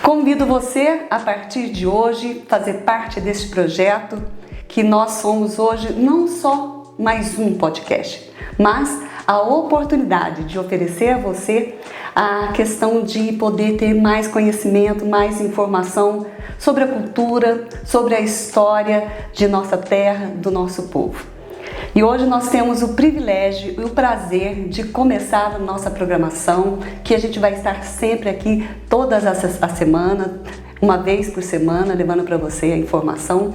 Convido você, a partir de hoje, fazer parte deste projeto, que nós somos hoje não só mais um podcast, mas a oportunidade de oferecer a você a questão de poder ter mais conhecimento, mais informação sobre a cultura, sobre a história de nossa terra, do nosso povo. E hoje nós temos o privilégio e o prazer de começar a nossa programação, que a gente vai estar sempre aqui todas as semanas, uma vez por semana, levando para você a informação.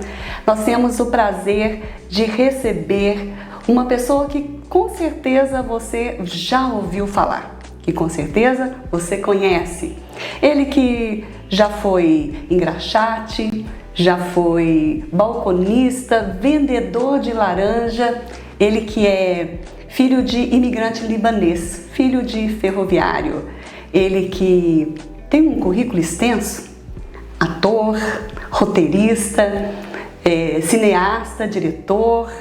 Nós temos o prazer de receber uma pessoa que com certeza você já ouviu falar, que com certeza você conhece. Ele que já foi engraxate, já foi balconista, vendedor de laranja, ele que é filho de imigrante libanês, filho de ferroviário, ele que tem um currículo extenso, ator, roteirista, cineasta, diretor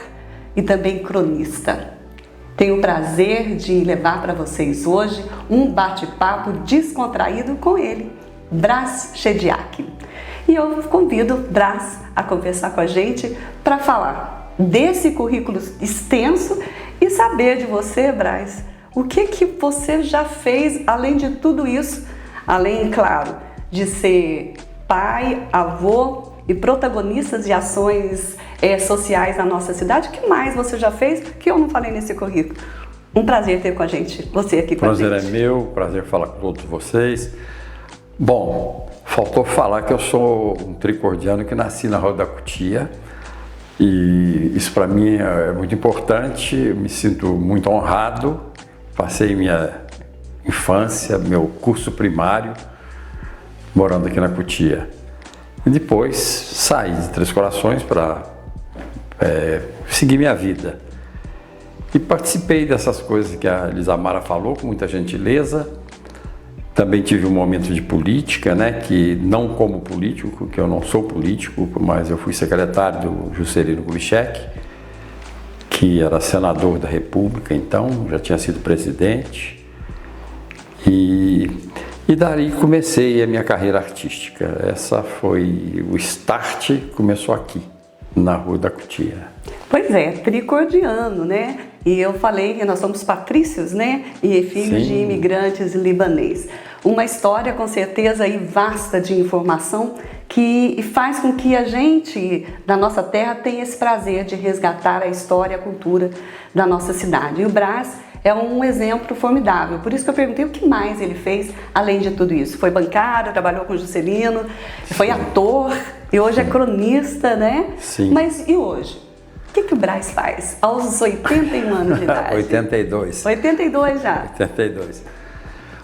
e também cronista. Tenho o prazer de levar para vocês hoje um bate-papo descontraído com ele, Brás Chediak. E eu convido Brás a conversar com a gente para falar desse currículo extenso e saber de você, Brás, o que você já fez além de tudo isso, além, claro, de ser pai, avô e protagonistas de ações sociais na nossa cidade. O que mais você já fez que eu não falei nesse currículo? Um prazer ter com a gente, você aqui com a gente. Prazer é meu, prazer falar com todos vocês. Bom, faltou falar que eu sou um tricordiano que nasci na Rua da Cutia e isso para mim é muito importante, eu me sinto muito honrado. Passei minha infância, meu curso primário morando aqui na Cutia e depois saí de Três Corações para seguir minha vida e participei dessas coisas que a Elisamara falou com muita gentileza. Também tive um momento de política, né, que não como político, que eu não sou político, mas eu fui secretário do Juscelino Kubitschek, que era senador da República, então já tinha sido presidente. E dali comecei a minha carreira artística. Essa foi o start, começou aqui, na Rua da Cutia. Pois é, tricordiano, né? E eu falei que nós somos patrícios, né? E filhos de imigrantes libanês. Uma história com certeza aí vasta de informação que faz com que a gente da nossa terra tenha esse prazer de resgatar a história e a cultura da nossa cidade. E o Brás é um exemplo formidável. Por isso que eu perguntei o que mais ele fez além de tudo isso. Foi bancário, trabalhou com o Juscelino, foi ator e hoje é cronista, né? Sim. Mas e hoje? O que o Brás faz aos 81 anos de idade? 82. 82 já. 82.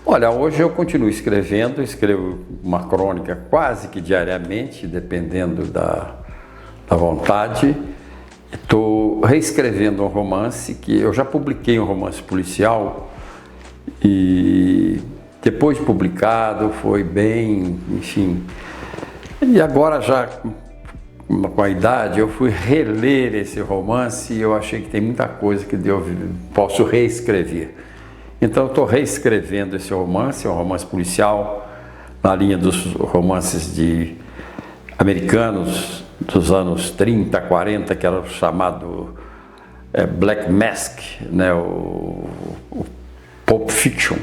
Olha, hoje eu continuo escrevendo, escrevo uma crônica quase que diariamente, dependendo da vontade. Estou reescrevendo um romance que eu já publiquei, um romance policial, e depois de publicado foi bem, enfim. E agora já com a idade, eu fui reler esse romance e eu achei que tem muita coisa que eu posso reescrever. Então eu estou reescrevendo esse romance, é um romance policial na linha dos romances americanos dos anos 30, 40, que era o chamado Black Mask, né, o Pulp Fiction.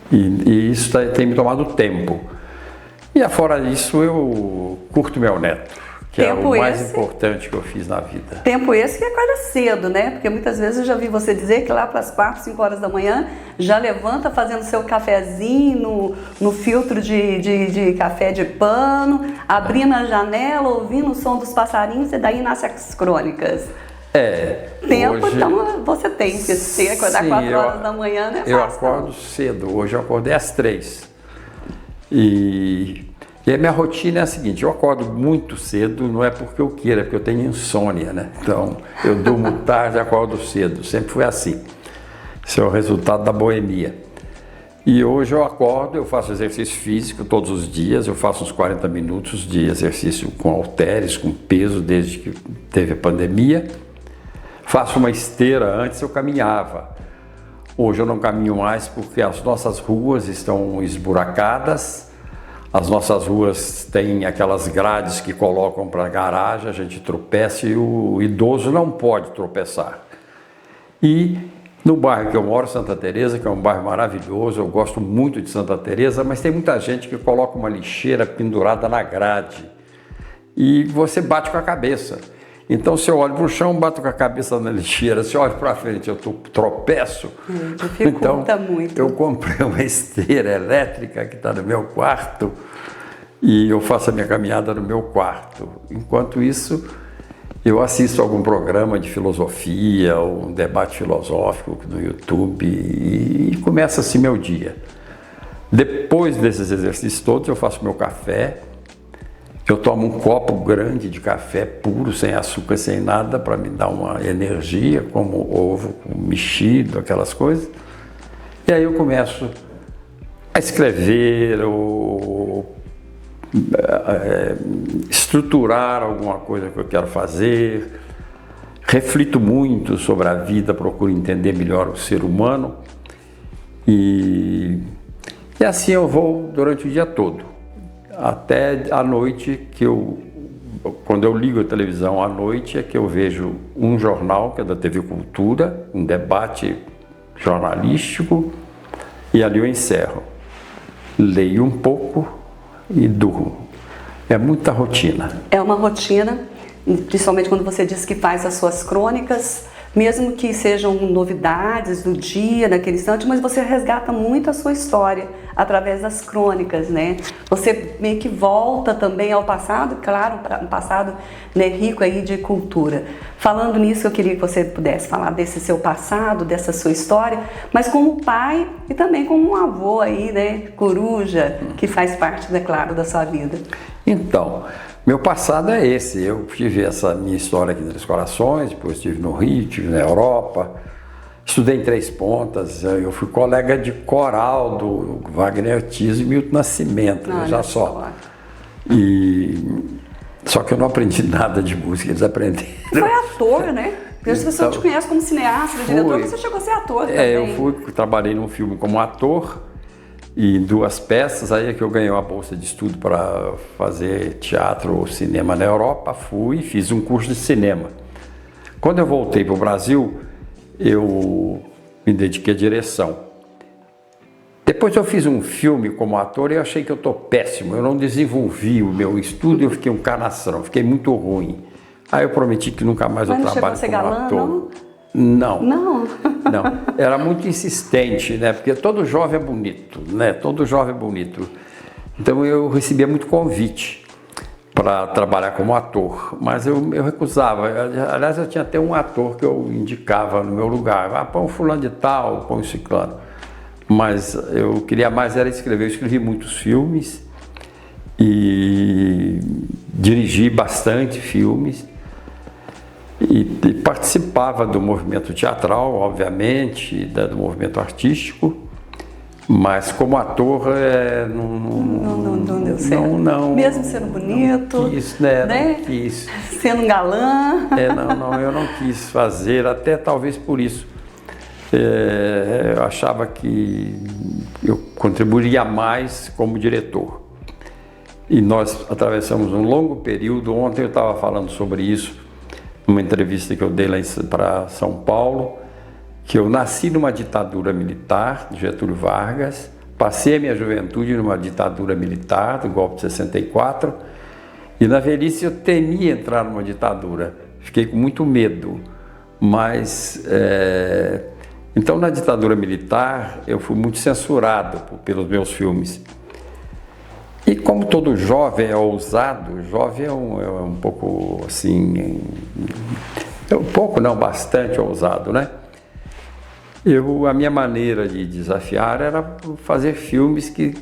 E isso tem me tomado tempo. E afora disso, eu curto meu neto, que é o mais importante que eu fiz na vida. Tempo esse que acorda cedo, né? Porque muitas vezes eu já vi você dizer que lá para as 4, 5 horas da manhã já levanta fazendo seu cafezinho no filtro de café de pano, abrindo a janela, ouvindo o som dos passarinhos e daí nascem as crônicas. Tempo, hoje, então você tem que ser, acordar 4 horas da manhã, né? Eu acordo cedo, hoje eu acordei às 3. E a minha rotina é a seguinte: eu acordo muito cedo, não é porque eu queira, é porque eu tenho insônia, né? Então eu durmo tarde e acordo cedo, sempre foi assim. Esse é o resultado da boemia. E hoje eu acordo, eu faço exercício físico todos os dias, eu faço uns 40 minutos de exercício com halteres, com peso, desde que teve a pandemia. Faço uma esteira, antes eu caminhava. Hoje eu não caminho mais porque as nossas ruas estão esburacadas, As nossas ruas têm aquelas grades que colocam para a garagem, a gente tropeça e o idoso não pode tropeçar. E no bairro que eu moro, Santa Teresa, que é um bairro maravilhoso, eu gosto muito de Santa Teresa, mas tem muita gente que coloca uma lixeira pendurada na grade e você bate com a cabeça. Então, se eu olho para o chão, bato com a cabeça na lixeira. Se eu olho para frente, eu tropeço. Dificulta muito. Eu comprei uma esteira elétrica que está no meu quarto e eu faço a minha caminhada no meu quarto. Enquanto isso, eu assisto algum programa de filosofia, ou um debate filosófico no YouTube e começa assim meu dia. Depois desses exercícios todos, eu faço meu café. Eu tomo um copo grande de café puro, sem açúcar, sem nada, para me dar uma energia, como ovo mexido, aquelas coisas. E aí eu começo a escrever ou estruturar alguma coisa que eu quero fazer. Reflito muito sobre a vida, procuro entender melhor o ser humano. E assim eu vou durante o dia todo. Até à noite, quando eu ligo a televisão à noite, é que eu vejo um jornal, que é da TV Cultura, um debate jornalístico, e ali eu encerro. Leio um pouco e durmo. É muita rotina. É uma rotina, principalmente quando você diz que faz as suas crônicas, mesmo que sejam novidades do dia, naquele instante, mas você resgata muito a sua história através das crônicas, né? Você meio que volta também ao passado, claro, um passado, né, rico aí de cultura. Falando nisso, eu queria que você pudesse falar desse seu passado, dessa sua história, mas como pai e também como um avô aí, né, coruja, que faz parte, né, claro, da sua vida. Então, meu passado é esse. Eu tive essa minha história aqui em Três Corações, depois estive no Rio, estive na Europa, estudei em Três Pontas, eu fui colega de coral do Wagner Ortiz e Milton Nascimento, já só. Só que eu não aprendi nada de música, eles aprenderam. Você foi ator, né? Porque as pessoas te conhecem como cineasta, diretor, você chegou a ser ator também. Eu trabalhei num filme como ator, e em 2 peças, aí é que eu ganhei uma bolsa de estudo para fazer teatro ou cinema na Europa, fui e fiz um curso de cinema. Quando eu voltei para o Brasil, eu me dediquei à direção. Depois eu fiz um filme como ator e eu achei que eu estou péssimo, eu não desenvolvi o meu estudo, eu fiquei um canastrão, fiquei muito ruim. Aí eu prometi que nunca mais eu trabalho como ator. Não. Não? Não. Era muito insistente, né? Porque todo jovem é bonito, né? Todo jovem é bonito. Então eu recebia muito convite para trabalhar como ator, mas eu recusava. Aliás, eu tinha até um ator que eu indicava no meu lugar. Ah, põe um fulano de tal, põe um ciclano. Mas eu queria mais era escrever. Eu escrevi muitos filmes e dirigi bastante filmes. E participava do movimento teatral, obviamente, do movimento artístico, mas como ator não deu certo. Não, mesmo sendo bonito, não quis, né? Não quis. Sendo um galã. Eu não quis fazer, até talvez por isso. Eu achava que eu contribuiria mais como diretor. E nós atravessamos um longo período. Ontem eu estava falando sobre isso, numa entrevista que eu dei lá para São Paulo, que eu nasci numa ditadura militar, de Getúlio Vargas, passei a minha juventude numa ditadura militar, do golpe de 64, e na velhice eu temia entrar numa ditadura, fiquei com muito medo, mas então na ditadura militar eu fui muito censurado pelos meus filmes. E como todo jovem é ousado, jovem é um pouco assim, bastante ousado, né? A minha maneira de desafiar era fazer filmes que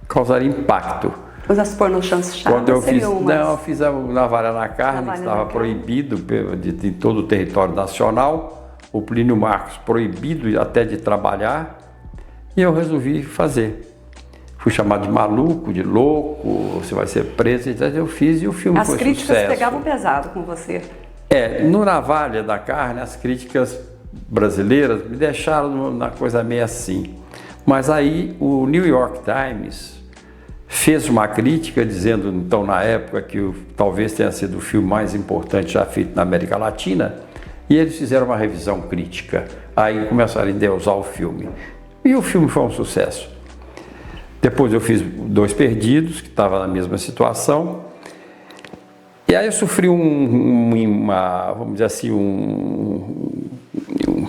causariam impacto. As pornochances chatas. Quando eu fiz a Navalha na Carne, que estava proibido de todo o território nacional, o Plínio Marcos proibido até de trabalhar, e eu resolvi fazer. Fui chamado de maluco, de louco, você vai ser preso, então eu fiz e o filme foi sucesso. As críticas pegavam pesado com você. No Navalha da Carne, as críticas brasileiras me deixaram na coisa meio assim. Mas aí o New York Times fez uma crítica dizendo, então, na época, que talvez tenha sido o filme mais importante já feito na América Latina, e eles fizeram uma revisão crítica. Aí começaram a endeusar o filme. E o filme foi um sucesso. Depois eu fiz Dois Perdidos, que estava na mesma situação. E aí eu sofri vamos dizer assim, eu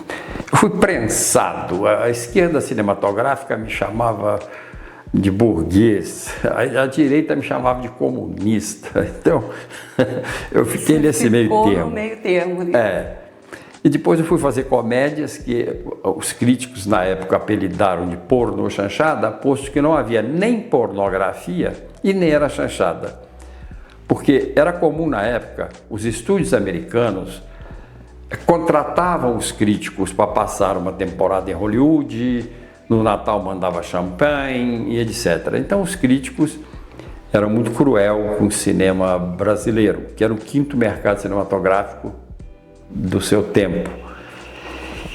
fui prensado. A esquerda cinematográfica me chamava de burguês, a direita me chamava de comunista. Então, eu fiquei nesse meio termo. No meio termo, né? E depois eu fui fazer comédias que os críticos na época apelidaram de pornô chanchada, posto que não havia nem pornografia e nem era chanchada. Porque era comum na época, os estúdios americanos contratavam os críticos para passar uma temporada em Hollywood, no Natal mandava champanhe e etc. Então os críticos eram muito cruel com o cinema brasileiro, que era o quinto mercado cinematográfico do seu tempo.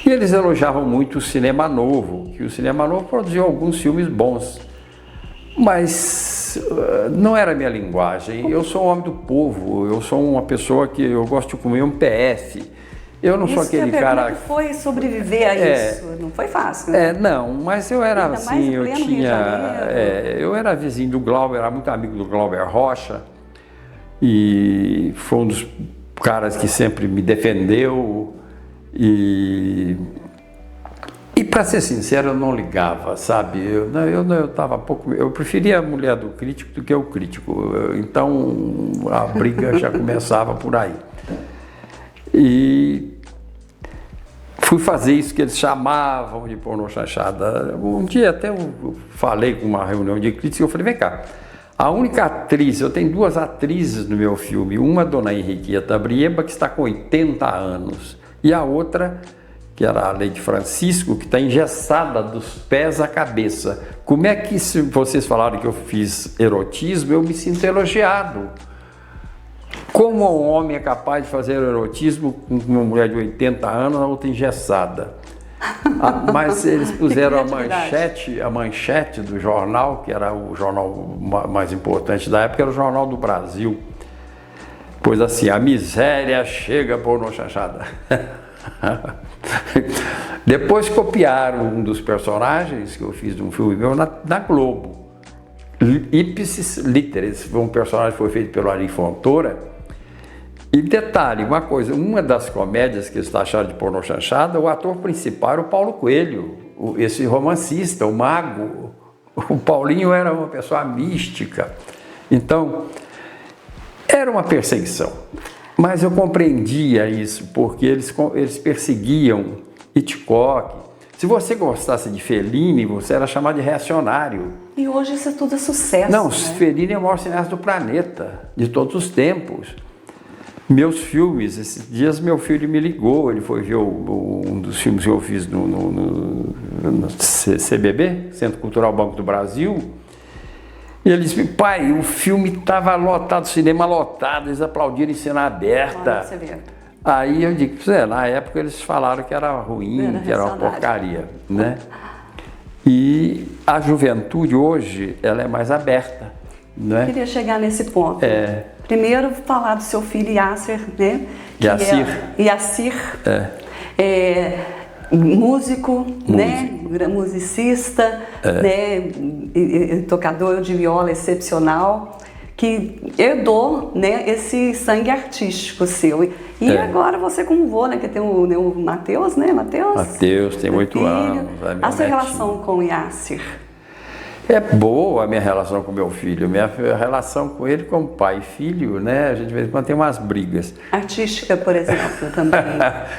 E eles elogiavam muito o cinema novo, que o cinema novo produziu alguns filmes bons, mas não era a minha linguagem. Eu sou um homem do povo, eu sou uma pessoa que eu gosto de comer um PF. Eu não sou aquele cara... Como foi sobreviver a isso? Não foi fácil, né? Não, mas eu era assim, eu era vizinho do Glauber, era muito amigo do Glauber Rocha, e foi um dos caras que sempre me defendeu, e para ser sincero, eu não ligava, sabe? Eu tava pouco... Eu preferia a mulher do crítico do que o crítico, então a briga já começava por aí. E fui fazer isso que eles chamavam de pornô chanchada. Um dia até eu falei com uma reunião de críticos e eu falei, vem cá, a única atriz, eu tenho duas atrizes no meu filme, uma Dona Henriqueta Brieba, que está com 80 anos, e a outra, que era a Lady Francisco, que está engessada dos pés à cabeça. Como é que, se vocês falaram que eu fiz erotismo, eu me sinto elogiado? Como um homem é capaz de fazer erotismo com uma mulher de 80 anos, a outra engessada? Mas eles puseram a manchete do jornal, que era o jornal mais importante da época, era o Jornal do Brasil. Pois assim, a miséria chega pornô chanchada. Depois copiaram um dos personagens que eu fiz de um filme meu na Globo. Ipsis Literis, um personagem que foi feito pelo Ari Fontoura. E detalhe, uma coisa, uma das comédias que eles acharam de pornô chanchada, o ator principal era o Paulo Coelho, esse romancista, o mago. O Paulinho era uma pessoa mística. Então, era uma perseguição. Mas eu compreendia isso, porque eles perseguiam Hitchcock. Se você gostasse de Fellini, você era chamado de reacionário. E hoje isso é tudo sucesso. Não, né? Fellini é o maior cineasta do planeta, de todos os tempos. Meus filmes, esses dias meu filho me ligou, ele foi ver um dos filmes que eu fiz no CBB, Centro Cultural Banco do Brasil, e ele disse, pai, o filme estava lotado, cinema lotado, eles aplaudiram em cena aberta. Você vê. Aí eu digo, na época eles falaram que era ruim, que era uma porcaria, né? E a juventude hoje, ela é mais aberta, né? Eu queria chegar nesse ponto. Primeiro, falar do seu filho Yasser, né? Yassir. Músico, né? Musicista, né? Tocador de viola excepcional, que herdou, né, esse sangue artístico seu. E agora você com o vô, né, que tem o Matheus, né? Matheus tem 8 anos. A sua relação com o Yassir? É boa a minha relação com meu filho. Minha relação com ele como pai e filho, né? A gente de vez em quando tem umas brigas. Artística, por exemplo, também?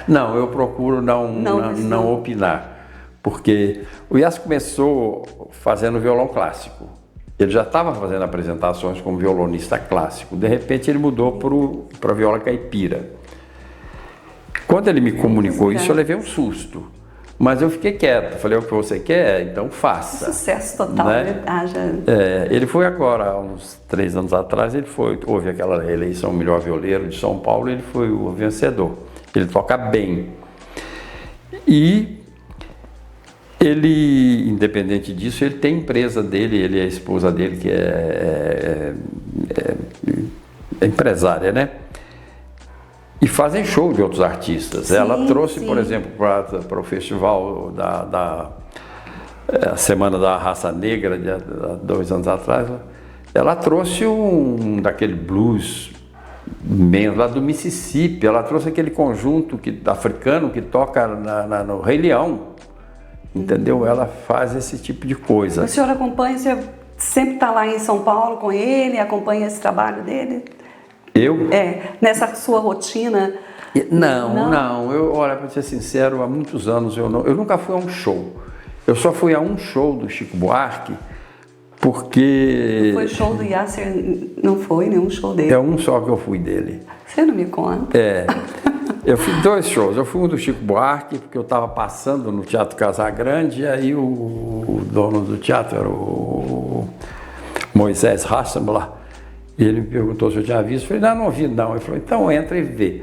Não, eu procuro não opinar. Porque o Yassir começou fazendo violão clássico. Ele já estava fazendo apresentações como violonista clássico. De repente ele mudou para viola caipira. Quando ele me comunicou isso, eu levei um susto. Mas eu fiquei quieto, falei, o que você quer, então faça. Sucesso total, né? Ele foi agora, há uns 3 anos atrás, houve aquela eleição melhor violeiro de São Paulo, ele foi o vencedor. Ele toca bem. E Ele, independente disso, ele tem empresa dele, ele e a esposa dele, que é empresária, né? E fazem show de outros artistas. Sim, ela trouxe, sim. por exemplo, para o festival da Semana da Raça Negra, há 2 anos atrás, ela trouxe um daquele blues mesmo, lá do Mississippi. Ela trouxe aquele conjunto africano que toca no Rei Leão. Entendeu? Ela faz esse tipo de coisa. O senhor acompanha, o senhor sempre está lá em São Paulo com ele, acompanha esse trabalho dele? Eu? Nessa sua rotina? Não. Olha, para ser sincero, há muitos anos eu nunca fui a um show. Eu só fui a um show do Chico Buarque, porque... Foi show do Yasser, não foi nenhum show dele? É um só que eu fui dele. Você não me conta? Eu fui 2 shows. Eu fui um do Chico Buarque, porque eu estava passando no Teatro Casagrande, e aí o dono do teatro era o Moisés Hasselblatt, e ele me perguntou se eu tinha visto. Eu falei, não vi não. Ele falou, então entra e vê.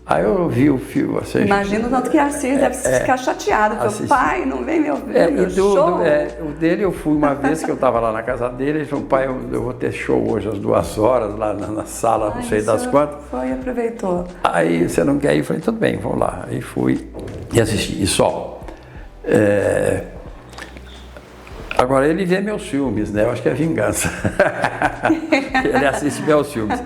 Aí eu vi o filme. Imagina o tanto que Yasser deve ficar chateado. Falou, pai, não vem meu show? O dele eu fui uma vez que eu estava lá na casa dele, ele falou, pai, eu vou ter show hoje às 2 horas, lá na sala, não sei das quantas. Foi e aproveitou. Aí, você não quer ir? Eu falei, tudo bem, vamos lá. Aí fui e assisti, e só. Agora, ele vê meus filmes, né? Eu acho que é vingança. Ele assiste meus filmes.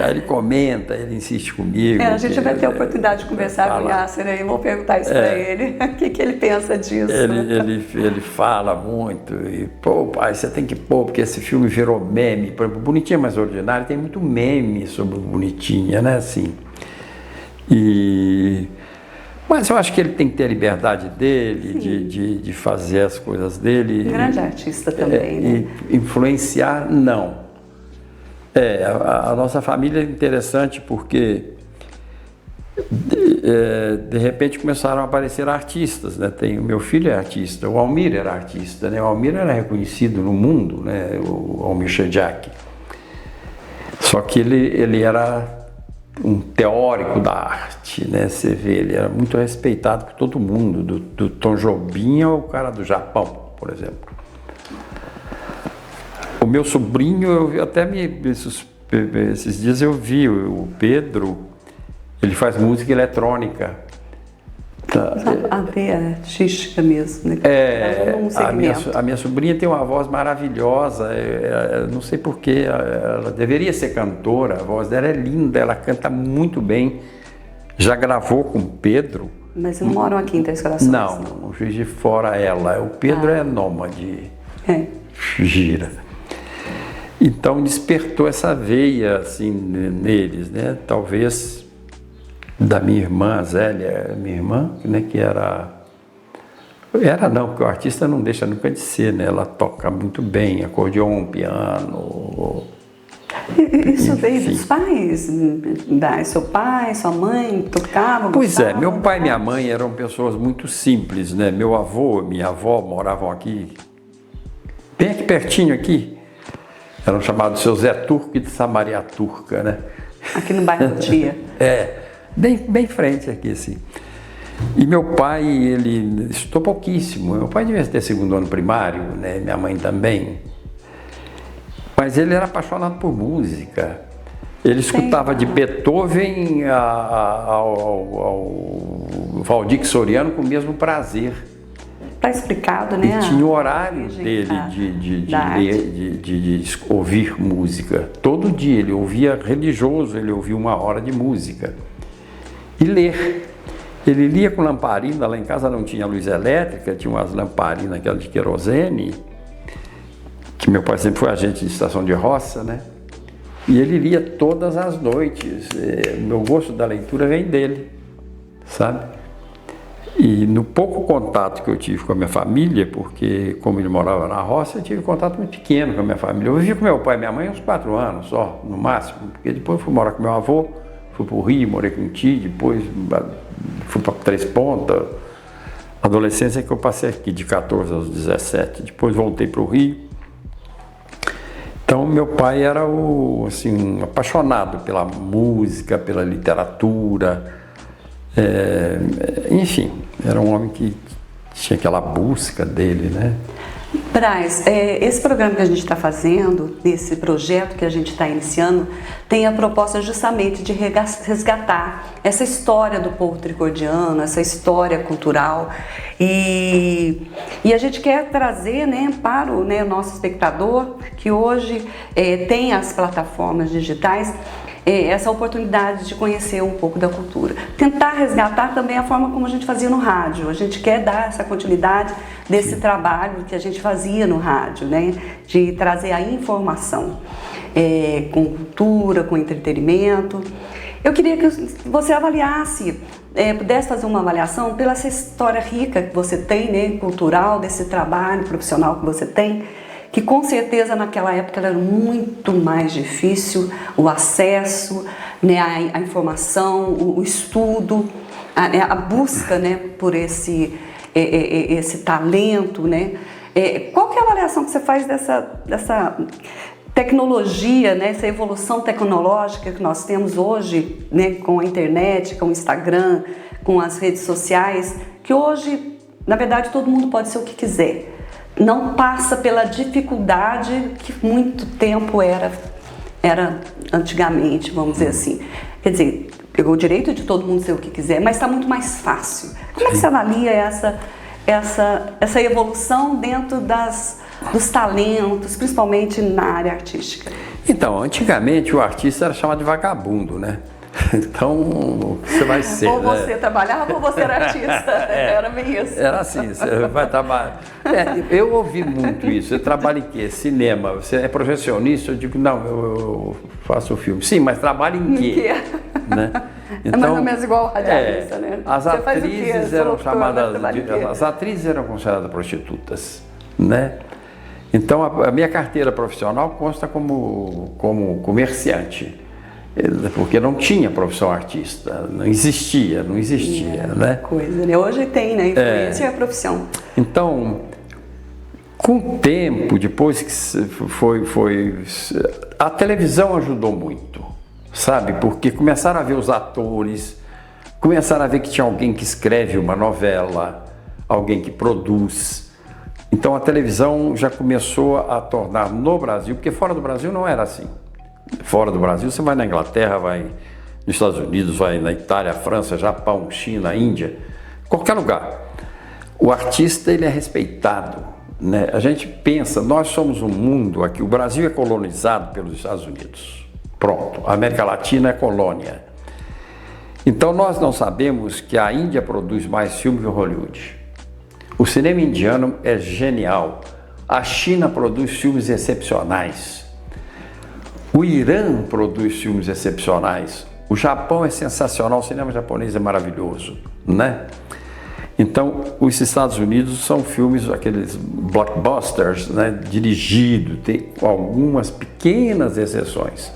Aí ele comenta, ele insiste comigo. A gente vai ter a oportunidade de conversar com o Yasser aí, vou perguntar isso para ele. O que ele pensa disso? Ele fala muito, e pô, pai, você tem que pôr, porque esse filme virou meme. Por exemplo, Bonitinha Mais Ordinária tem muito meme sobre o Bonitinha, né? Assim. Mas eu acho que ele tem que ter a liberdade dele, de fazer as coisas dele. Grande artista também, né? E influenciar, não. A nossa família é interessante porque de repente começaram a aparecer artistas, né? O meu filho é artista, o Almir era artista, né? O Almir era reconhecido no mundo, né? O Almir Shediac. Só que ele era um teórico da arte, né? Você vê, ele era muito respeitado por todo mundo, do Tom Jobim ao cara do Japão, por exemplo. O meu sobrinho, esses dias eu vi, o Pedro, ele faz música eletrônica. Artística mesmo, né? A minha sobrinha tem uma voz maravilhosa, não sei porquê, ela deveria ser cantora, a voz dela é linda, ela canta muito bem, já gravou com o Pedro. Mas não moram aqui em Três Corações? Não, o Juiz de Fora ela, o Pedro é nômade, gira. Então despertou essa veia assim neles, né? Talvez da minha irmã Zélia, minha irmã, né, que não, porque o artista não deixa nunca de ser, né? Ela toca muito bem, acordeon, piano. Isso veio dos pais? Seu pai, sua mãe tocavam? Pois meu pai e minha mãe eram pessoas muito simples, né? Meu avô, minha avó moravam aqui, bem aqui pertinho aqui. Eram chamados seu Zé Turco e de Samaria Turca, né? Aqui no bairro do Tia. Bem frente aqui, assim. E meu pai, ele estudou pouquíssimo. Meu pai devia ter 2º ano primário, né? Minha mãe também. Mas ele era apaixonado por música. Ele escutava de Beethoven ao Valdir Soriano com o mesmo prazer. Está explicado, né? E tinha o horário dele de ouvir música. Todo dia ele ouvia religioso, ele ouvia 1 hora de música. E ler. Ele lia com lamparina, lá em casa não tinha luz elétrica, tinha umas lamparinas, aquela de querosene, que meu pai sempre foi agente de estação de roça, né? E ele lia todas as noites. Meu gosto da leitura vem dele, sabe? E no pouco contato que eu tive com a minha família, porque como ele morava na roça, eu tive contato muito pequeno com a minha família. Eu vivia com meu pai e minha mãe uns 4 anos só, no máximo, porque depois fui morar com meu avô, fui para o Rio, morei com o tio, depois fui para Três Pontas. Adolescência que eu passei aqui, de 14 aos 17, depois voltei para o Rio. Então meu pai era assim, apaixonado pela música, pela literatura, enfim, era um homem que tinha aquela busca dele, né? Braz, esse programa que a gente está fazendo, esse projeto que a gente está iniciando, tem a proposta justamente de resgatar essa história do povo tricordiano, essa história cultural, e a gente quer trazer, né, para o nosso espectador, que hoje tem as plataformas digitais, essa oportunidade de conhecer um pouco da cultura. Tentar resgatar também a forma como a gente fazia no rádio. A gente quer dar essa continuidade desse trabalho que a gente fazia no rádio, né? De trazer a informação com cultura, com entretenimento. Eu queria que você avaliasse, pudesse fazer uma avaliação pela essa história rica que você tem, né? Cultural, desse trabalho profissional que você tem, que com certeza naquela época era muito mais difícil o acesso, né, a informação, o estudo, a busca, né, por esse talento, né? Qual que é a avaliação que você faz dessa tecnologia, né, essa evolução tecnológica que nós temos hoje, né, com a internet, com o Instagram, com as redes sociais, que hoje, na verdade, todo mundo pode ser o que quiser. Não passa pela dificuldade que muito tempo era antigamente, vamos dizer assim. Quer dizer, pegou o direito de todo mundo ser o que quiser, mas está muito mais fácil. Como é que você avalia essa evolução dentro dos talentos, principalmente na área artística? Então, antigamente o artista era chamado de vagabundo, né? Então, você vai ser. Ou você trabalhava ou você era artista. Era bem isso. Era assim, você vai trabalhar. Eu ouvi muito isso. Você trabalha em quê? Cinema. Você é projecionista? Eu digo, não, eu faço filme. Sim, mas trabalha em quê? Né? Então, é mais ou menos igual ao radialista, né? As atrizes eram chamadas. As atrizes eram consideradas prostitutas, né? Então, a minha carteira profissional consta como comerciante. Porque não tinha profissão artista, não existia, né? Coisa, né? Hoje tem, né? Influência é a profissão. Então, com o tempo, depois que a televisão ajudou muito, sabe? Porque começaram a ver os atores, começaram a ver que tinha alguém que escreve uma novela, alguém que produz. Então a televisão já começou a tornar no Brasil, porque fora do Brasil não era assim. Fora do Brasil, você vai na Inglaterra, vai nos Estados Unidos, vai na Itália, França, Japão, China, Índia, qualquer lugar. O artista, ele é respeitado, né? A gente pensa, nós somos um mundo aqui, o Brasil é colonizado pelos Estados Unidos. Pronto, a América Latina é colônia. Então nós não sabemos que a Índia produz mais filmes que o Hollywood. O cinema indiano é genial. A China produz filmes excepcionais. O Irã produz filmes excepcionais. O Japão é sensacional, o cinema japonês é maravilhoso, né? Então, os Estados Unidos são filmes, aqueles blockbusters, né, dirigidos, tem algumas pequenas exceções.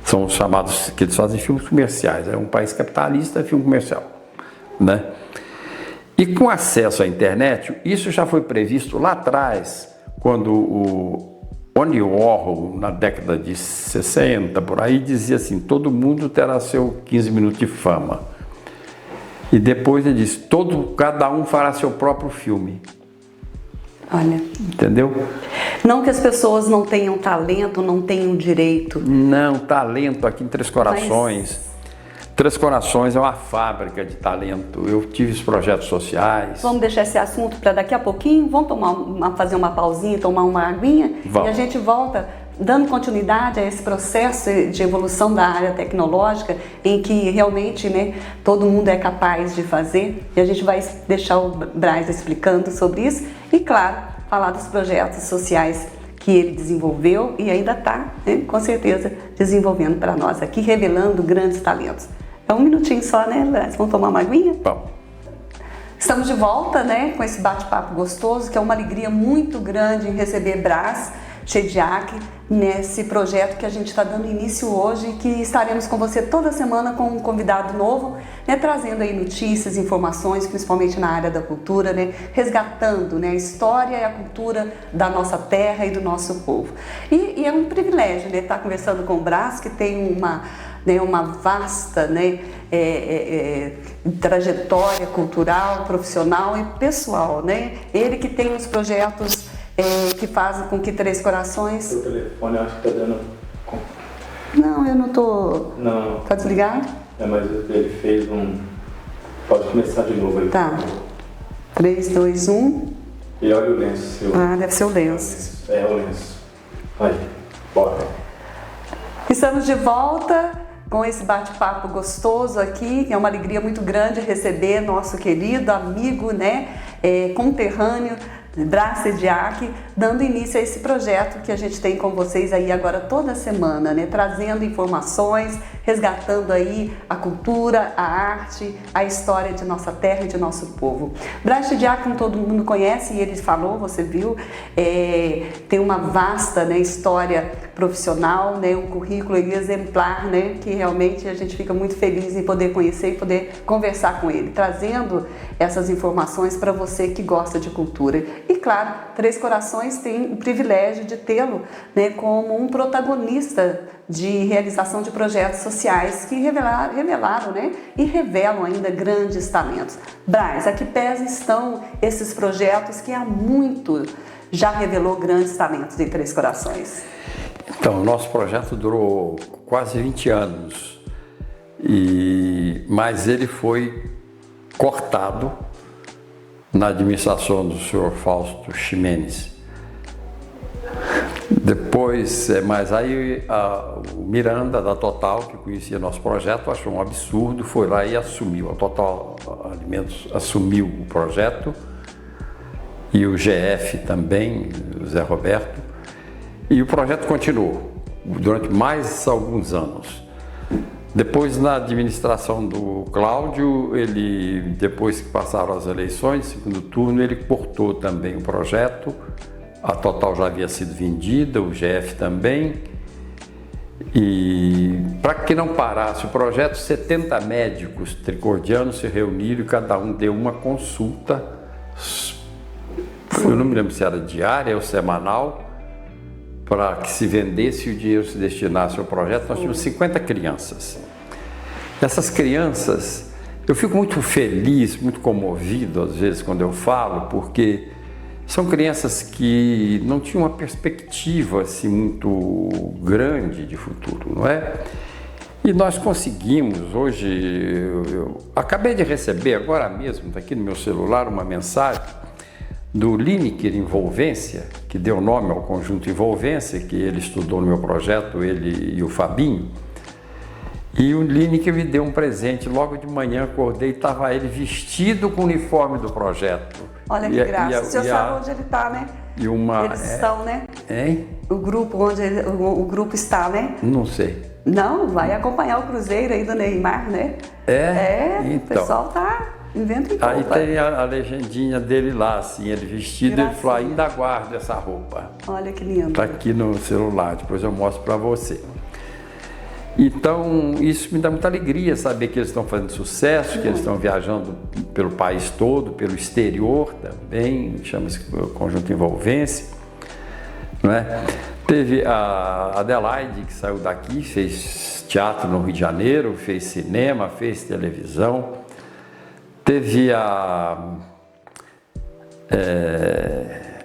São os chamados, que eles fazem filmes comerciais. É um país capitalista, é filme comercial, né? E com acesso à internet, isso já foi previsto lá atrás, quando o Andy Warhol, na década de 60, por aí, dizia assim, todo mundo terá seu 15 minutos de fama. E depois ele disse, cada um fará seu próprio filme. Olha. Entendeu? Não que as pessoas não tenham talento, não tenham direito. Não, talento aqui em Três Corações. Três Corações é uma fábrica de talento. Eu tive os projetos sociais. Vamos deixar esse assunto para daqui a pouquinho? Vamos fazer uma pausinha, tomar uma aguinha? Vamos. E a gente volta dando continuidade a esse processo de evolução da área tecnológica em que realmente, né, todo mundo é capaz de fazer. E a gente vai deixar o Braz explicando sobre isso e, claro, falar dos projetos sociais que ele desenvolveu e ainda está, né, com certeza, desenvolvendo para nós aqui, revelando grandes talentos. É um minutinho só, né, Braz? Vamos tomar uma aguinha? Vamos. Estamos de volta, né, com esse bate-papo gostoso, que é uma alegria muito grande em receber Braz Chediak nesse projeto que a gente está dando início hoje e que estaremos com você toda semana com um convidado novo, né, trazendo aí notícias, informações, principalmente na área da cultura, né, resgatando, né, a história e a cultura da nossa terra e do nosso povo. E é um privilégio, né, estar conversando com o Braz, que tem uma vasta, né, trajetória cultural, profissional e pessoal, né? Ele que tem os projetos que fazem com que Três Corações... O telefone eu acho que tá dando... Não, eu não tô... Não. Tá desligado? Mas ele fez um... Pode começar de novo aí. Tá. 3, 2, 1... E olha o lenço seu. Ah, deve ser o lenço. É o lenço. Vai, bora. Estamos de volta com esse bate-papo gostoso aqui, que é uma alegria muito grande receber nosso querido amigo, né, conterrâneo, Brás Sediak, dando início a esse projeto que a gente tem com vocês aí agora toda semana, né, trazendo informações, resgatando aí a cultura, a arte, a história de nossa terra e de nosso povo. Brás Sediak, como todo mundo conhece, e ele falou, você viu, tem uma vasta, né, história profissional, né, um currículo exemplar, né, que realmente a gente fica muito feliz em poder conhecer e poder conversar com ele, trazendo essas informações para você que gosta de cultura. E claro, Três Corações tem o privilégio de tê-lo, né, como um protagonista de realização de projetos sociais que revelaram, né, e revelam ainda grandes talentos. Brás, a que pés estão esses projetos que há muito já revelou grandes talentos em Três Corações? Então, o nosso projeto durou quase 20 anos, mas ele foi cortado na administração do senhor Fausto Ximenes. Depois, mas aí o Miranda da Total, que conhecia nosso projeto, achou um absurdo, foi lá e assumiu. A Total Alimentos assumiu o projeto e o GF também, o Zé Roberto, e o projeto continuou durante mais alguns anos. Depois, na administração do Cláudio, depois que passaram as eleições, segundo turno, ele cortou também o projeto. A Total já havia sido vendida, o GF também. E para que não parasse o projeto, 70 médicos tricordianos se reuniram e cada um deu uma consulta. Eu não me lembro se era diária ou semanal, para que se vendesse e o dinheiro se destinasse ao projeto. Nós tínhamos 50 crianças. Essas crianças, eu fico muito feliz, muito comovido às vezes quando eu falo, porque são crianças que não tinham uma perspectiva assim muito grande de futuro, não é? E nós conseguimos, hoje, eu acabei de receber agora mesmo, está aqui no meu celular, uma mensagem do Lineker Envolvência, que deu nome ao conjunto Envolvência, que ele estudou no meu projeto, ele e o Fabinho. E o Lineker me deu um presente, logo de manhã acordei e estava ele vestido com o uniforme do projeto. Olha que graça, o senhor sabe onde ele está, né? Eles estão, né? Hein? O grupo onde o grupo está, né? Não sei. Não, vai acompanhar o Cruzeiro aí do Neymar, né? Então. O pessoal tá inventa em roupa. Aí tem a legendinha dele lá, assim, ele vestido, ele falou, ainda guardo essa roupa. Olha que lindo. Tá aqui no celular, depois eu mostro para você. Então, isso me dá muita alegria saber que eles estão fazendo sucesso, que eles estão viajando pelo país todo, pelo exterior também, chama-se Conjunto Envolvência, não é? Teve a Adelaide, que saiu daqui, fez teatro no Rio de Janeiro, fez cinema, fez televisão. Teve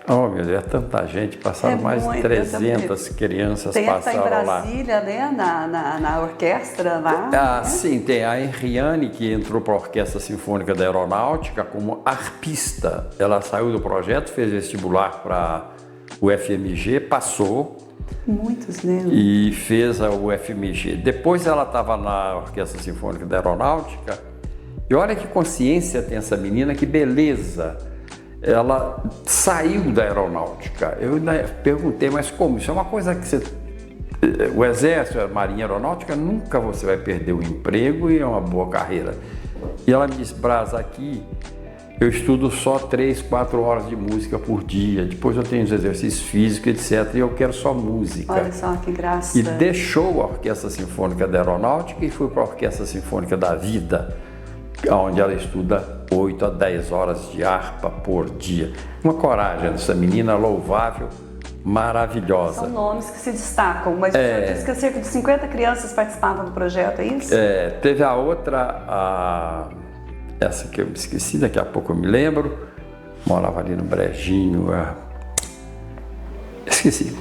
oh meu Deus, é tanta gente, passaram mais de 300 crianças passaram lá. Tem em Brasília, né, na orquestra lá. Sim, tem a Henriane, que entrou para a Orquestra Sinfônica da Aeronáutica como arpista. Ela saiu do projeto, fez vestibular para o FMG, passou. Muitos, né? E fez a UFMG. Depois ela estava na Orquestra Sinfônica da Aeronáutica. E olha que consciência tem essa menina, que beleza. Ela saiu da aeronáutica. Eu ainda perguntei, mas como? Isso é uma coisa que você... O Exército, a Marinha Aeronáutica, nunca você vai perder o emprego e é uma boa carreira. E ela me disse, Brás, aqui eu estudo só 3, 4 horas de música por dia. Depois eu tenho os exercícios físicos, etc. E eu quero só música. Olha só que graça. E deixou a Orquestra Sinfônica da Aeronáutica e foi para a Orquestra Sinfônica da Vida, onde ela estuda 8 a 10 horas de harpa por dia. Uma coragem dessa menina louvável, maravilhosa. São nomes que se destacam, mas o senhor disse que cerca de 50 crianças participavam do projeto, é isso? Teve a outra, essa que eu me esqueci, daqui a pouco eu me lembro, morava ali no Brejinho, esqueci,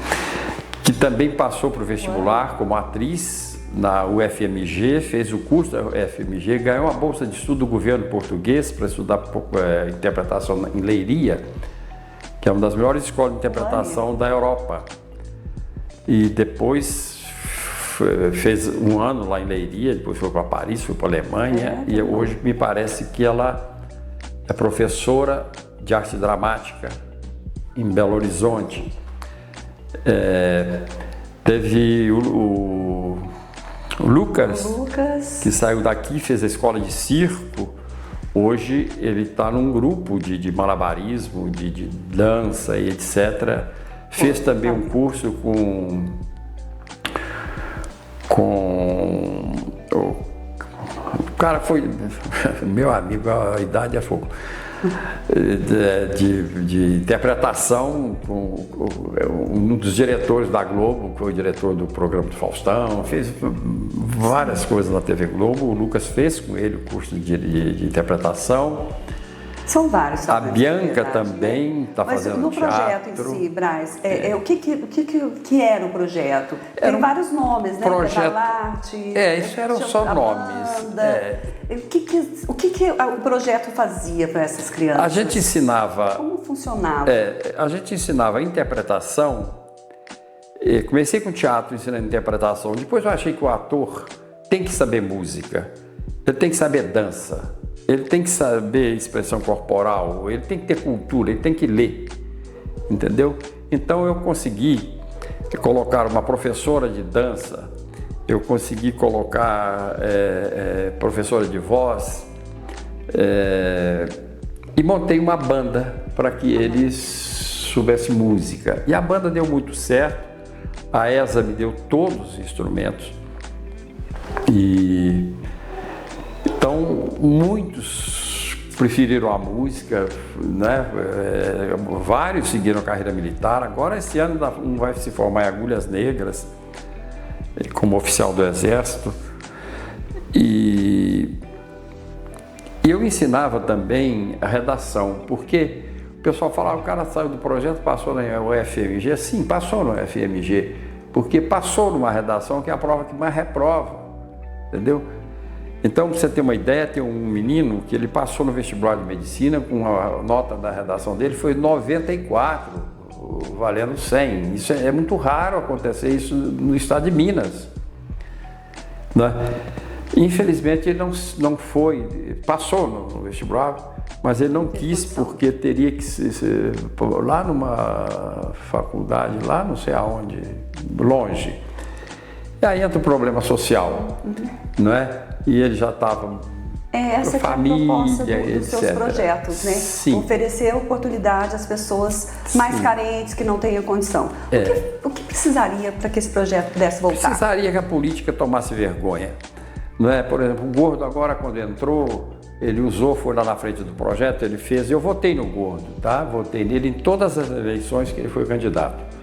que também passou para o vestibular como atriz na UFMG, fez o curso da UFMG, ganhou uma bolsa de estudo do governo português para estudar interpretação em Leiria, que é uma das melhores escolas de interpretação da Europa. E depois fez um ano lá em Leiria, depois foi para Paris, foi para a Alemanha, e hoje me parece que ela é professora de arte dramática em Belo Horizonte. Teve o Lucas, que saiu daqui, fez a escola de circo. Hoje ele está num grupo de malabarismo, de dança e etc. Fez também um curso com o cara foi meu amigo, a idade é fogo, de interpretação com um dos diretores da Globo, que foi o diretor do programa do Faustão, fez várias coisas na TV Globo. O Lucas fez com ele o curso de interpretação. São vários. A Bianca também está fazendo teatro. Mas no projeto em si, Braz, o que era o projeto? Tem vários nomes, né? Projeto, isso eram só nomes. O que o projeto fazia para essas crianças? A gente ensinava... Como funcionava? A gente ensinava interpretação. Comecei com teatro ensinando interpretação. Depois eu achei que o ator tem que saber música, ele tem que saber dança, ele tem que saber expressão corporal, ele tem que ter cultura, ele tem que ler, entendeu? Então eu consegui colocar uma professora de dança, eu consegui colocar professora de voz, e montei uma banda para que eles soubessem música. E a banda deu muito certo, a ESA me deu todos os instrumentos. Então, muitos preferiram a música, né? Vários seguiram a carreira militar. Agora, esse ano, um vai se formar em Agulhas Negras, como oficial do Exército. E eu ensinava também a redação, porque o pessoal falava, o cara saiu do projeto, passou na UFMG. Sim, passou no UFMG, porque passou numa redação que é a prova que mais reprova, entendeu? Então, para você ter uma ideia, tem um menino que ele passou no vestibular de medicina, com a nota da redação dele foi 94, valendo 100. Isso é muito raro acontecer isso no estado de Minas, né? Infelizmente ele não foi, passou no vestibular, mas ele não quis, porque teria que ser lá numa faculdade, lá não sei aonde, longe. E aí entra o problema social, não é? E ele já estava essa família, é a proposta dos seus projetos, né? Sim. Oferecer oportunidade às pessoas mais carentes, que não tenham condição. O que precisaria para que esse projeto pudesse voltar? Precisaria que a política tomasse vergonha. Não é? Por exemplo, o Gordo agora, quando entrou, ele usou, foi lá na frente do projeto, ele fez, eu votei no Gordo, tá? Votei nele em todas as eleições que ele foi candidato.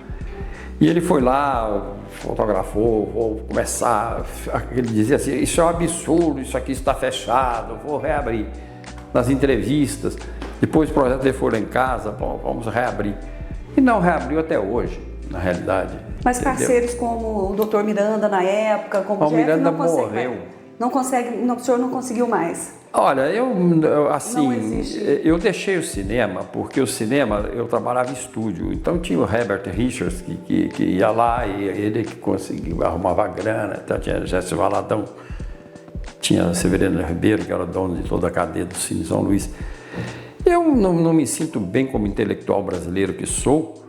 E ele foi lá, fotografou, vou começar, ele dizia assim, isso é um absurdo, isso aqui está fechado, vou reabrir. Nas entrevistas, depois o projeto dele foi lá em casa, bom, vamos reabrir. E não reabriu até hoje, na realidade. Mas parceiros como o Dr. Miranda na época, como o Miranda morreu. O senhor não conseguiu mais? Olha, eu deixei o cinema, porque o cinema, eu trabalhava em estúdio, então tinha o Herbert Richards que ia lá e ele que conseguiu, arrumava grana, então tinha Jéssica Valadão, tinha Severino Ribeiro, que era dono de toda a cadeia do Cine São Luís. Eu não me sinto bem como intelectual brasileiro que sou,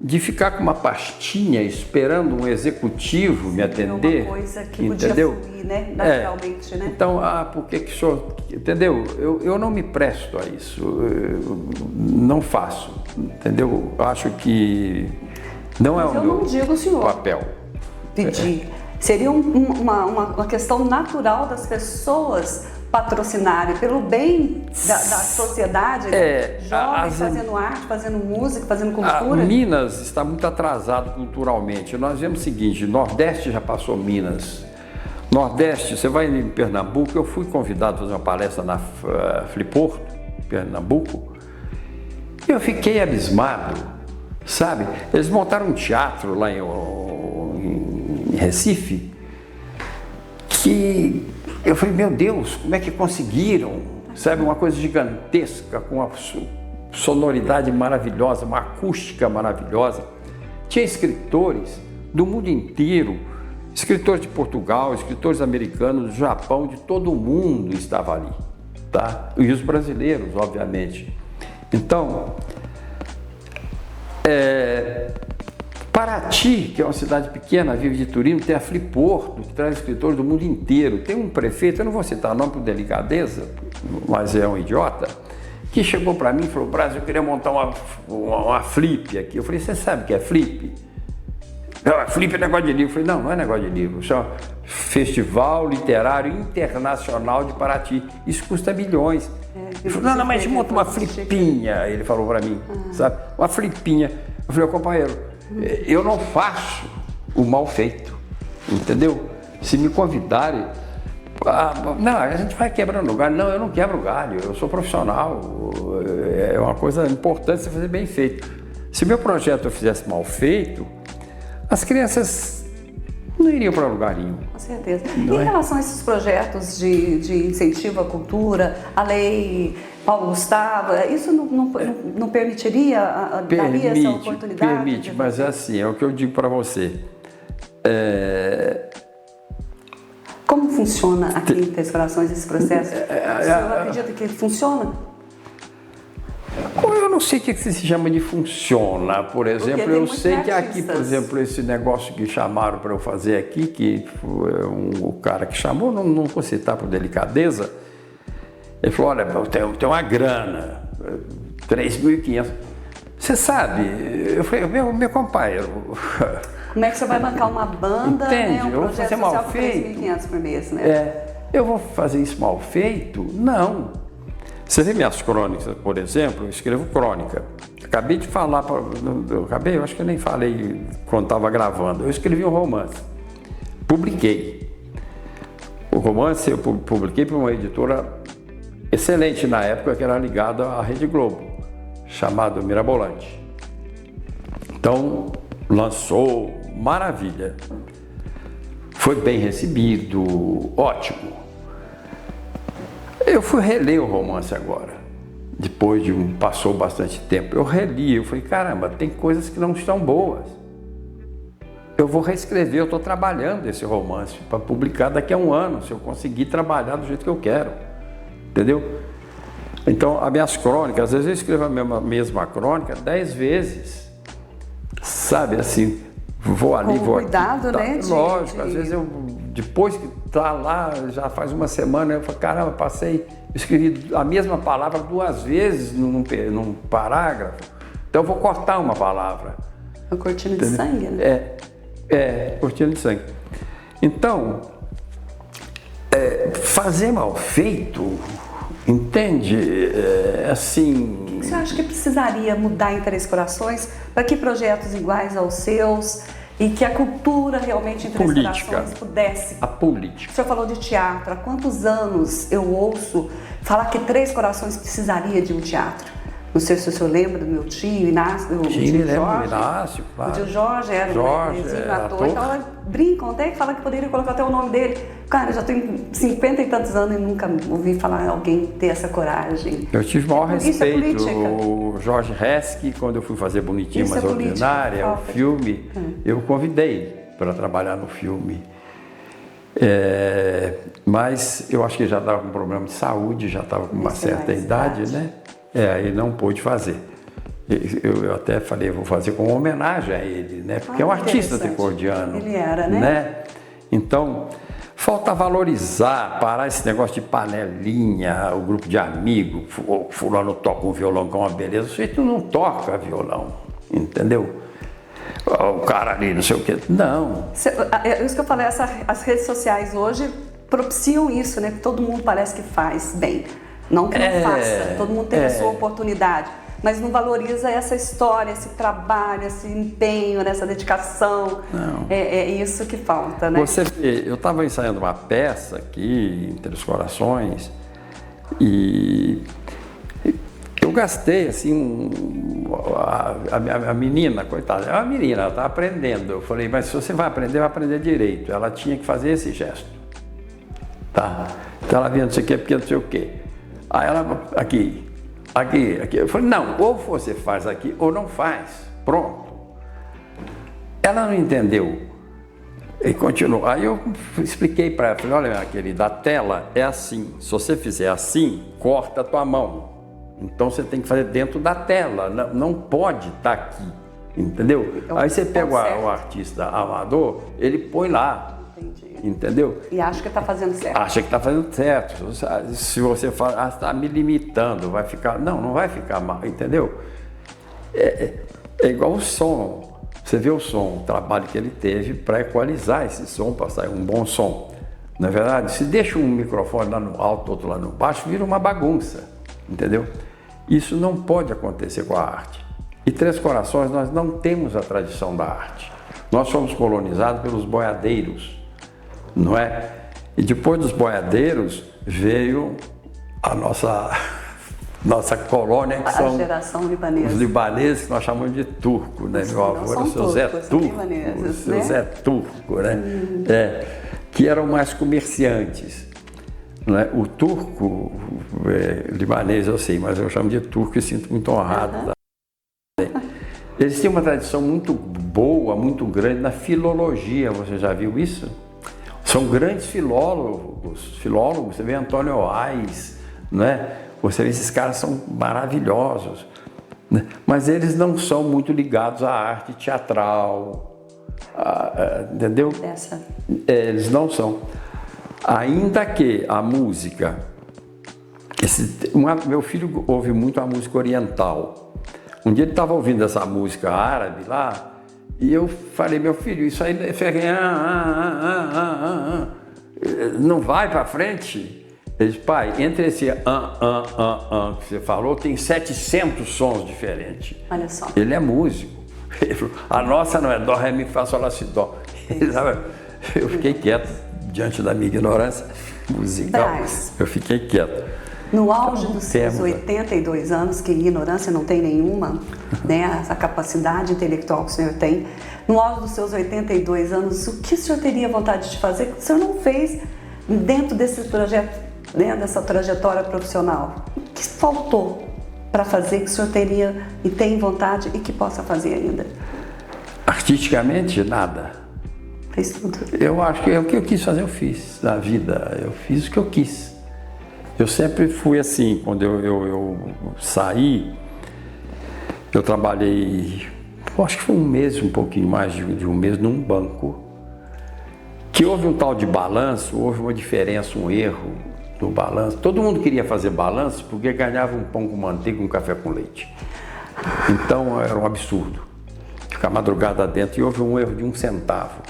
de ficar com uma pastinha esperando um executivo me atender, uma coisa que entendeu? Podia fluir, né? Naturalmente, né? Então, por que o senhor... Entendeu? Eu não me presto a isso, eu não faço, entendeu? Eu acho que não é o meu papel. Pedir. Seria uma questão natural das pessoas patrocinarem, pelo bem da sociedade, jovens fazendo arte, fazendo música, fazendo cultura. Minas está muito atrasado culturalmente. Nós vemos o seguinte, Nordeste já passou Minas. Nordeste, você vai em Pernambuco, eu fui convidado a fazer uma palestra na Fliporto, Pernambuco, e eu fiquei abismado, sabe? Eles montaram um teatro lá em Recife, que eu falei, meu Deus, como é que conseguiram? Sabe, uma coisa gigantesca, com uma sonoridade maravilhosa, uma acústica maravilhosa. Tinha escritores do mundo inteiro, escritores de Portugal, escritores americanos, do Japão, de todo o mundo estava ali, tá? E os brasileiros, obviamente. Então, Paraty, que é uma cidade pequena, vive de turismo, tem a Fliporto, que traz escritores do mundo inteiro. Tem um prefeito, eu não vou citar nome por delicadeza, mas é um idiota, que chegou para mim e falou, Brasil, eu queria montar uma flip aqui. Eu falei, você sabe o que é flip? Não, flip é negócio de livro. Eu falei, não, não é negócio de livro, chama Festival Literário Internacional de Paraty. Isso custa milhões. Ele falou, não, mas monta uma flipinha, ele falou para mim, sabe? Uma flipinha. Eu falei, companheiro, eu não faço o mal feito, entendeu? Se me convidarem, não, a gente vai quebrando o galho. Não, eu não quebro o galho, eu sou profissional, é uma coisa importante você fazer bem feito. Se meu projeto eu fizesse mal feito, as crianças não iriam para lugar nenhum. Com certeza. Em relação a esses projetos de incentivo à cultura, a lei Paulo Gustavo, isso não permitiria, daria essa oportunidade? Permite, mas é assim, é o que eu digo para você. Como funciona aqui em Três Corações esse processo? O senhor acredita que funciona? Eu não sei o que se chama de funciona, por exemplo, eu sei que aqui, por exemplo, esse negócio que chamaram para eu fazer aqui, que foi o cara que chamou, não vou citar por delicadeza, ele falou, olha, eu tenho uma grana, 3.500. Você sabe, eu falei, meu companheiro... Como é que você vai bancar uma banda, entende? né, um eu vou fazer mal feito? 3.500 por mês, né? Eu vou fazer isso mal feito? Não. Você vê minhas crônicas, por exemplo, eu escrevo crônica. Acabei de falar, eu acho que eu nem falei quando estava gravando. Eu escrevi um romance, publiquei. O romance eu publiquei para uma editora excelente na época, que era ligada à Rede Globo, chamada Mirabolante. Então, lançou, maravilha. Foi bem recebido, ótimo. Eu fui reler o romance agora, depois passou bastante tempo. Eu reli, eu falei, caramba, tem coisas que não estão boas. Eu vou reescrever, eu estou trabalhando esse romance para publicar daqui a 1 ano, se eu conseguir trabalhar do jeito que eu quero, entendeu? Então, as minhas crônicas, às vezes eu escrevo a mesma crônica 10 vezes, sabe, assim, vou ali, vou aqui. Cuidado, né? Lógico, às vezes eu, depois que tá lá, já faz uma semana, eu falo, caramba, escrevi a mesma palavra 2 vezes num parágrafo, então eu vou cortar uma palavra. A cortina de sangue, né? Cortina de sangue. Então, fazer mal feito, entende? Assim... Você acha que precisaria mudar em Três Corações para que projetos iguais aos seus e que a cultura realmente em Três Corações pudesse... A política. O senhor falou de teatro. Há quantos anos eu ouço falar que Três Corações precisaria de um teatro? Não sei se o senhor lembra do meu tio Inácio, do tio Jorge. Inácio, claro. O tio Jorge era um ator. Então ela brincam até que fala que poderia colocar até o nome dele. Cara, eu já tenho 50 e tantos anos e nunca ouvi falar alguém ter essa coragem. Eu tive o maior respeito. Isso é política. O Jorge Resque, quando eu fui fazer Bonitinha Mas Ordinária, o filme, eu convidei para trabalhar no filme. Mas eu acho que já estava com problema de saúde, já estava com uma certa idade, né? Aí não pôde fazer. Eu até falei, vou fazer como homenagem a ele, né? Porque é um artista tricordiano. Ele era, né? Então, falta valorizar, parar esse negócio de panelinha, o grupo de amigos, fulano toca um violão com uma beleza. O sujeito não toca violão, entendeu? O cara ali, não sei o quê. Não. Isso que eu falei, as redes sociais hoje propiciam isso, né? Que todo mundo parece que faz bem. Não que não faça, todo mundo tem a sua oportunidade, mas não valoriza essa história, esse trabalho, esse empenho, essa dedicação. É isso que falta, né? Você vê, eu estava ensaiando uma peça aqui, Entre os Corações, e eu gastei, assim, a menina, coitada, é uma menina, ela está aprendendo. Eu falei, mas se você vai aprender direito. Ela tinha que fazer esse gesto, tá? Então ela vinha não sei o quê, porque não sei o quê. Aí ela, aqui. Eu falei, não, ou você faz aqui ou não faz, pronto. Ela não entendeu e continuou. Aí eu expliquei para ela, falei, olha minha querida, a tela é assim, se você fizer assim, corta a tua mão. Então você tem que fazer dentro da tela, não pode estar aqui, entendeu? Aí você pega o artista amador, ele põe lá. Entendi. Entendeu? E acha que está fazendo certo. Acha que está fazendo certo. Se você fala, está me limitando, vai ficar. Não vai ficar mal, entendeu? É igual o som. Você vê o som, o trabalho que ele teve para equalizar esse som, para sair um bom som. Na verdade, se deixa um microfone lá no alto, outro lá no baixo, vira uma bagunça, entendeu? Isso não pode acontecer com a arte. E Três Corações, nós não temos a tradição da arte. Nós fomos colonizados pelos boiadeiros, não é? E depois dos boiadeiros veio a nossa colônia, que são geração libanesa. Os libaneses, que nós chamamos de turco, né? Meu avô era o seu Zé Turco, o seu Zé Turco, né? Que eram mais comerciantes. Não é? O turco, libanês eu sei, mas eu chamo de turco e sinto muito honrado. Eles têm uma tradição muito boa, muito grande na filologia, você já viu isso? São grandes filólogos, você vê Antônio Ais, né? Você vê esses caras são maravilhosos, né? Mas eles não são muito ligados à arte teatral, entendeu? Eles não são. Ainda que a música, meu filho ouve muito a música oriental. Um dia ele estava ouvindo essa música árabe lá, e eu falei, meu filho, isso aí não vai para frente? Ele disse, pai, entre esse que você falou, tem 700 sons diferentes. Olha só. Ele é músico. Ele falou, a nossa não é dó, ré, mi, fá, sol, lá, si, dó. Eu fiquei quieto diante da minha ignorância musical. Eu fiquei quieto. No auge dos seus 82 anos, que ignorância não tem nenhuma, né, essa capacidade intelectual que o senhor tem, no auge dos seus 82 anos, o que o senhor teria vontade de fazer que o senhor não fez dentro desse projeto, dentro dessa trajetória profissional? O que faltou para fazer que o senhor teria e tem vontade e que possa fazer ainda? Artisticamente, nada. Fez tudo. Eu acho que o que eu quis fazer, eu fiz na vida. Eu fiz o que eu quis. Eu sempre fui assim. Quando eu saí, eu trabalhei, acho que foi um mês, um pouquinho mais de um mês, num banco. Que houve um tal de balanço, houve uma diferença, um erro no balanço. Todo mundo queria fazer balanço porque ganhava um pão com manteiga e um café com leite. Então era um absurdo. Ficar madrugada dentro, e houve um erro de 1 centavo.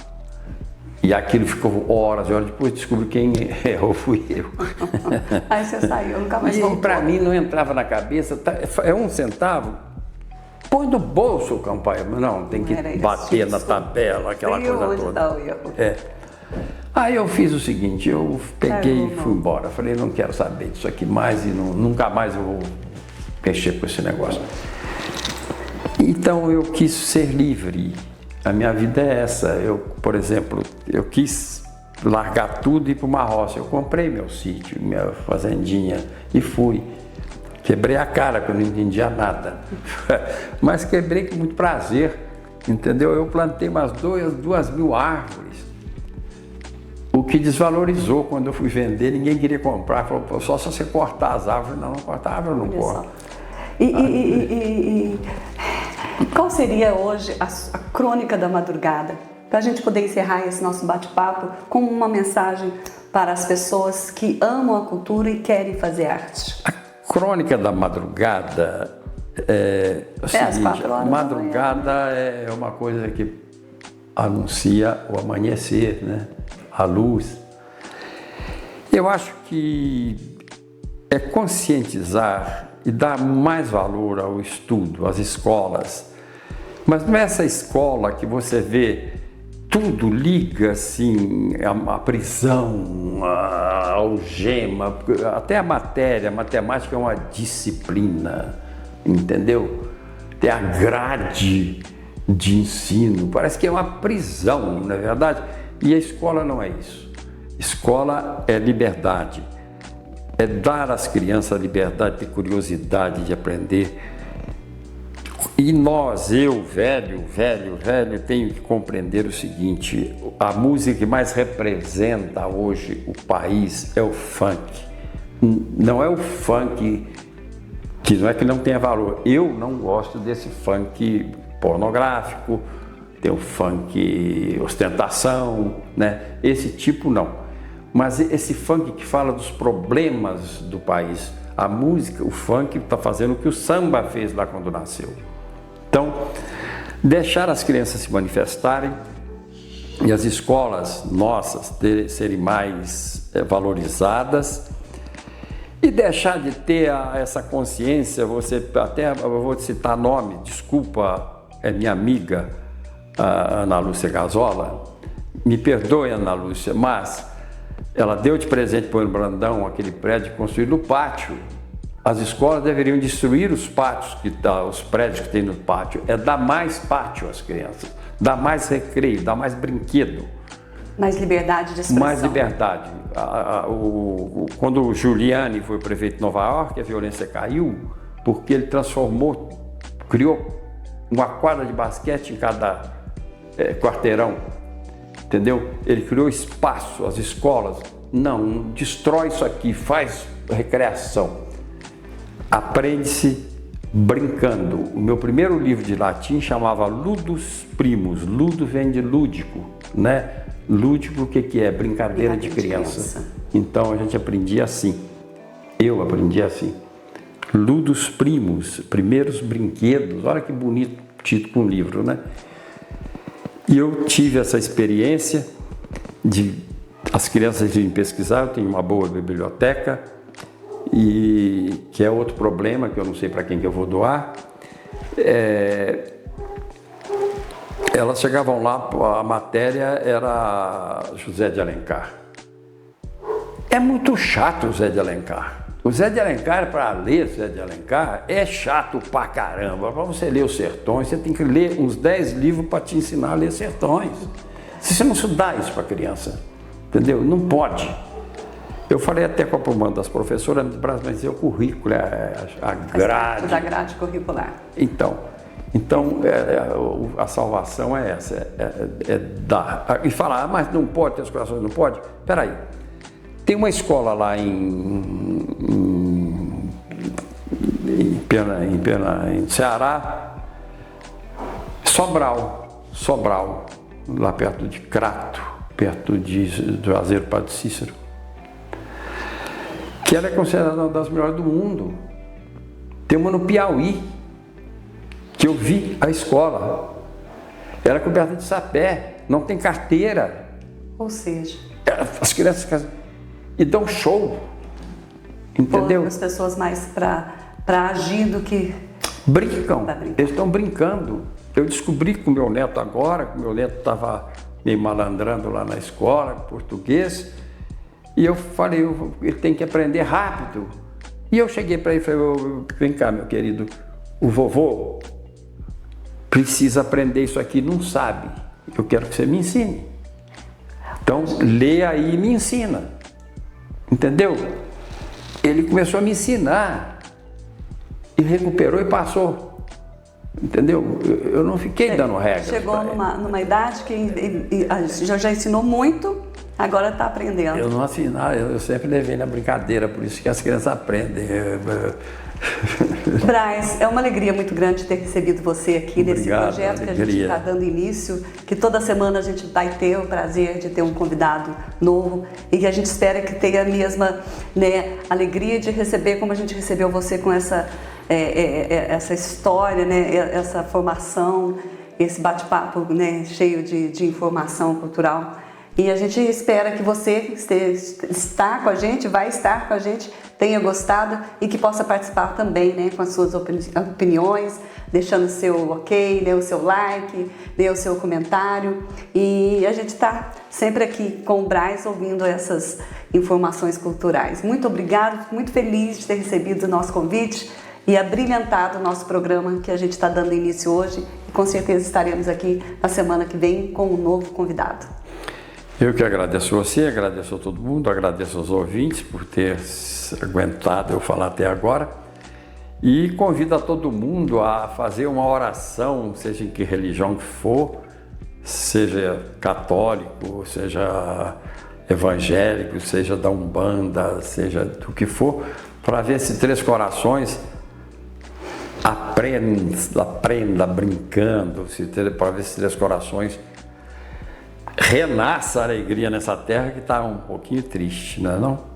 E aquilo ficou horas e horas, depois descobri quem errou fui eu. Aí você saiu, nunca mais voltou. E para mim não entrava na cabeça, é 1 centavo, põe no bolso, campanha. Não, tem que bater na tabela, aquela coisa toda. Aí eu fiz o seguinte, eu peguei e fui embora. Falei, não quero saber disso aqui mais e nunca mais eu vou mexer com esse negócio. Então eu quis ser livre. A minha vida é essa. Eu, por exemplo, eu quis largar tudo e ir para uma roça. Eu comprei meu sítio, minha fazendinha e fui. Quebrei a cara, porque eu não entendia nada. Mas quebrei com muito prazer, entendeu? Eu plantei umas 2.000 árvores. O que desvalorizou quando eu fui vender, ninguém queria comprar. Falou, só se você cortar as árvores. Não cortar a árvore, eu não corto. Qual seria hoje a crônica da madrugada? Para a gente poder encerrar esse nosso bate-papo com uma mensagem para as pessoas que amam a cultura e querem fazer arte. A crônica da madrugada é o seguinte, a madrugada é uma coisa que anuncia o amanhecer, né? A luz. Eu acho que é conscientizar e dar mais valor ao estudo, às escolas. Mas não é essa escola que você vê tudo liga assim, a prisão, a algema, até a matemática é uma disciplina, entendeu? Tem a grade de ensino, parece que é uma prisão, não é verdade? E a escola não é isso. Escola é liberdade, é dar às crianças a liberdade de curiosidade, de aprender. E nós, eu, velho, tenho que compreender o seguinte: a música que mais representa hoje o país é o funk. Não é o funk que não é que não tenha valor. Eu não gosto desse funk pornográfico, tem o funk ostentação, né? Esse tipo não. Mas esse funk que fala dos problemas do país, a música, o funk está fazendo o que o samba fez lá quando nasceu. Então, deixar as crianças se manifestarem e as escolas nossas serem mais valorizadas e deixar de ter essa consciência. Você até, eu vou citar nome, desculpa, é minha amiga, a Ana Lúcia Gazola, me perdoe, Ana Lúcia, mas ela deu de presente para o Brandão aquele prédio construído no pátio. As escolas deveriam destruir os pátios, os prédios que tem no pátio, é dar mais pátio às crianças, dar mais recreio, dar mais brinquedo. Mais liberdade de expressão. Mais liberdade. Quando o Giuliani foi prefeito de Nova York, a violência caiu porque ele criou uma quadra de basquete em cada quarteirão, entendeu? Ele criou espaço, as escolas, não, destrói isso aqui, faz recreação. Aprende-se brincando. O meu primeiro livro de latim chamava Ludus Primus. Ludo vem de lúdico, né? Lúdico, o que é? Brincadeira de criança. Então a gente aprendia assim. Eu aprendi assim. Ludus Primus, primeiros brinquedos. Olha que bonito título para um livro, né? E eu tive essa experiência de as crianças irem pesquisar. Eu tenho uma boa biblioteca. E que é outro problema que eu não sei para quem que eu vou doar. Elas chegavam lá, a matéria era José de Alencar. É muito chato o Zé de Alencar. O Zé de Alencar, para ler Zé de Alencar, é chato pra caramba. Para você ler os Sertões, você tem que ler uns 10 livros para te ensinar a ler Sertões. Se você não estudar isso para criança, entendeu? Não pode. Eu falei até com uma das professoras, mas o currículo, a grade. Da grade curricular. Então a salvação é essa, é dar. E falar, mas não pode ter as corações, não pode? Espera aí. Tem uma escola lá em Ceará, Sobral, lá perto de Crato, perto de Juazeiro, Padre Cícero, que ela é considerada uma das melhores do mundo. Tem uma no Piauí, que eu vi a escola. Ela é coberta de sapé, não tem carteira. Ou seja, as crianças e dão show, entendeu? As pessoas mais para agir do que... Brincam, eles estão brincando. Eu descobri com o meu neto agora, que o meu neto estava me malandrando lá na escola, português, e eu falei, ele tem que aprender rápido. E eu cheguei para ele e falei, vem cá, meu querido, o vovô precisa aprender isso aqui, não sabe. Eu quero que você me ensine. Então, lê aí e me ensina. Entendeu? Ele começou a me ensinar e recuperou e passou. Entendeu? Eu não fiquei dando regras. Chegou numa idade que já ensinou muito, agora está aprendendo. Eu não ensinar, eu sempre levei na brincadeira, por isso que as crianças aprendem. Braz, é uma alegria muito grande ter recebido você aqui nesse projeto que a gente está dando início, que toda semana a gente vai ter o prazer de ter um convidado novo e que a gente espera que tenha a mesma, né, alegria de receber como a gente recebeu você com essa história, né, essa formação, esse bate-papo, né, cheio de informação cultural. E a gente espera que você está com a gente, vai estar com a gente, tenha gostado e que possa participar também, né, com as suas opiniões, deixando o seu ok, o seu like, o seu comentário. E a gente está sempre aqui com o Braz ouvindo essas informações culturais. Muito obrigado, fico muito feliz de ter recebido o nosso convite e abrilhantado o nosso programa que a gente está dando início hoje. E com certeza estaremos aqui na semana que vem com um novo convidado. Eu que agradeço você, agradeço a todo mundo, agradeço aos ouvintes por ter aguentado eu falar até agora e convido a todo mundo a fazer uma oração, seja em que religião que for, seja católico, seja evangélico, seja da Umbanda, seja do que for, para ver se Três Corações aprenda brincando, para ver se Três Corações renasça a alegria nessa terra que está um pouquinho triste, não é não?